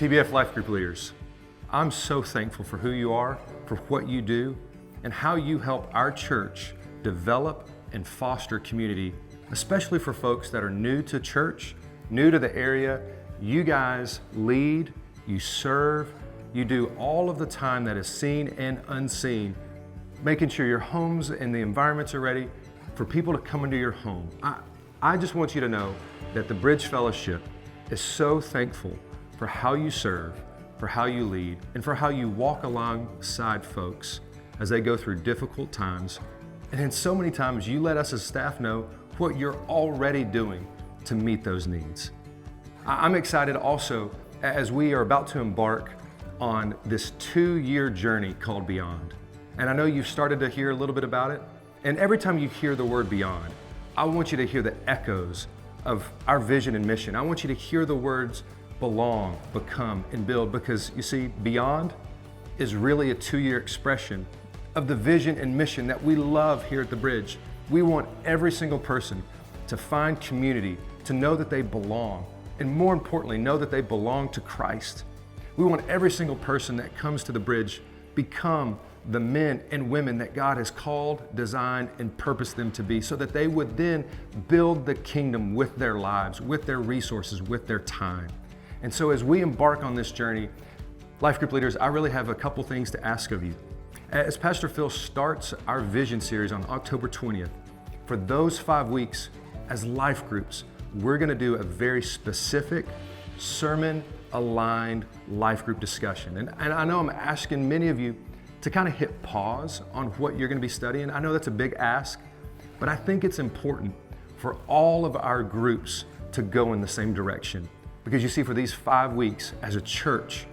TBF Life Group leaders, I'm so thankful for who you are, for what you do, and how you help our church develop and foster community, especially for folks that are new to church, new to the area. You guys lead, you serve, you do all of the time that is seen and unseen, making sure your homes and the environments are ready for people to come into your home. I just want you to know that the Bridge Fellowship is so thankful for how you serve, for how you lead, and for how you walk alongside folks as they go through difficult times. And then so many times you let us as staff know what you're already doing to meet those needs. I'm excited also as we are about to embark on this 2-year journey called Beyond. And I know you've started to hear a little bit about it. And every time you hear the word Beyond, I want you to hear the echoes of our vision and mission. I want you to hear the words belong, become, and build, because you see, Beyond is really a 2-year expression of the vision and mission that we love here at the Bridge. We want every single person to find community, to know that they belong, and more importantly, know that they belong to Christ. We want every single person that comes to the Bridge become the men and women that God has called, designed, and purposed them to be, so that they would then build the kingdom with their lives, with their resources, with their time. And so as we embark on this journey, Life Group leaders, I really have a couple things to ask of you. As Pastor Phil starts our vision series on October 20th, for those 5 weeks as life groups, we're gonna do a very specific sermon-aligned life group discussion. And I know I'm asking many of you to kind of hit pause on what you're gonna be studying. I know that's a big ask, but I think it's important for all of our groups to go in the same direction. Because you see, for these 5 weeks as a church,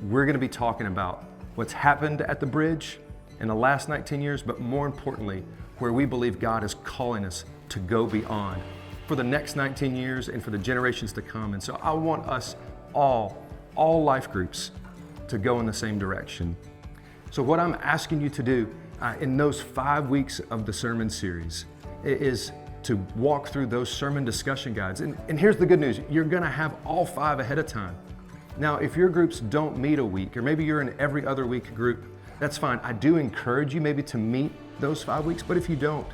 we're gonna be talking about what's happened at the Bridge in the last 19 years, but more importantly, where we believe God is calling us to go beyond for the next 19 years and for the generations to come. And so I want us all life groups to go in the same direction. So what I'm asking you to do in those 5 weeks of the sermon series is to walk through those sermon discussion guides. And here's the good news, you're gonna have all 5 ahead of time. Now, if your groups don't meet a week, or maybe you're in every other week group, that's fine. I do encourage you maybe to meet those 5 weeks, but if you don't,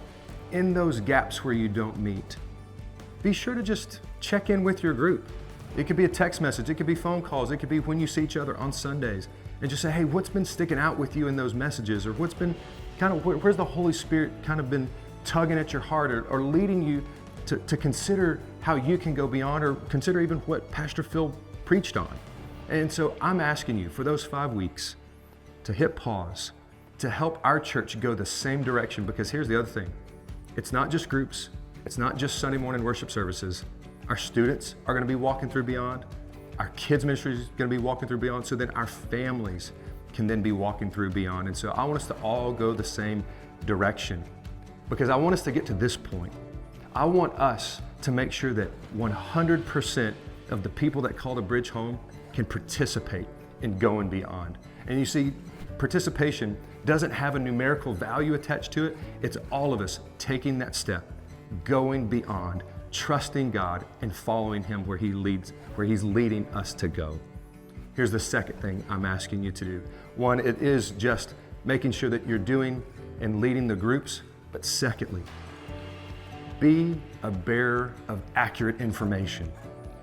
in those gaps where you don't meet, be sure to just check in with your group. It could be a text message, it could be phone calls, it could be when you see each other on Sundays, and just say, hey, what's been sticking out with you in those messages? Or what's been kind of, where's the Holy Spirit kind of been tugging at your heart or leading you to consider how you can go beyond, or consider even what Pastor Phil preached on. And so I'm asking you for those 5 weeks to hit pause, to help our church go the same direction, because here's the other thing. It's not just groups, it's not just Sunday morning worship services. Our students are gonna be walking through Beyond, our kids ministry is gonna be walking through Beyond, so then our families can then be walking through Beyond. And so I want us to all go the same direction, because I want us to get to this point. I want us to make sure that 100% of the people that call the Bridge home can participate in going beyond. And you see, participation doesn't have a numerical value attached to it. It's all of us taking that step, going beyond, trusting God and following Him where He leads, where He's leading us to go. Here's the second thing I'm asking you to do. One, it is just making sure that you're doing and leading the groups, but secondly, be a bearer of accurate information.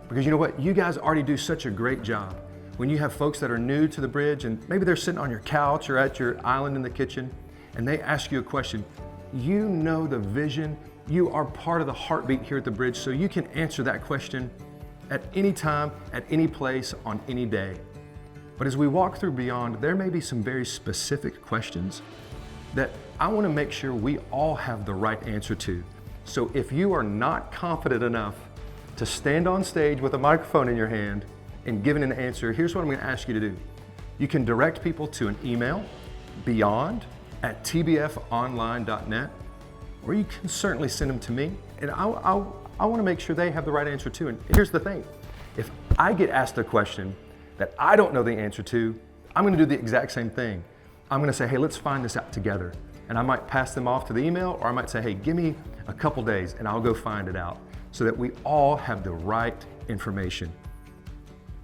Because you know what? You guys already do such a great job. When you have folks that are new to the Bridge and maybe they're sitting on your couch or at your island in the kitchen and they ask you a question, you know the vision, you are part of the heartbeat here at the Bridge, so you can answer that question at any time, at any place, on any day. But as we walk through Beyond, there may be some very specific questions that I want to make sure we all have the right answer to. So if you are not confident enough to stand on stage with a microphone in your hand and giving an answer, here's what I'm going to ask you to do. You can direct people to an email, beyond@tbfonline.net, or you can certainly send them to me, and I want to make sure they have the right answer too. And here's the thing, if I get asked a question that I don't know the answer to, I'm going to do the exact same thing. I'm going to say, hey, let's find this out together. And I might pass them off to the email, or I might say, hey, give me a couple days and I'll go find it out, so that we all have the right information.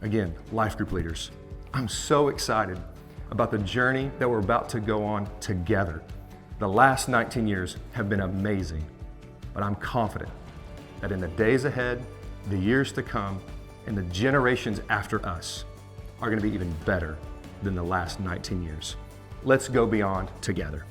Again, life group leaders, I'm so excited about the journey that we're about to go on together. The last 19 years have been amazing, but I'm confident that in the days ahead, the years to come, and the generations after us are going to be even better than the last 19 years. Let's go beyond together.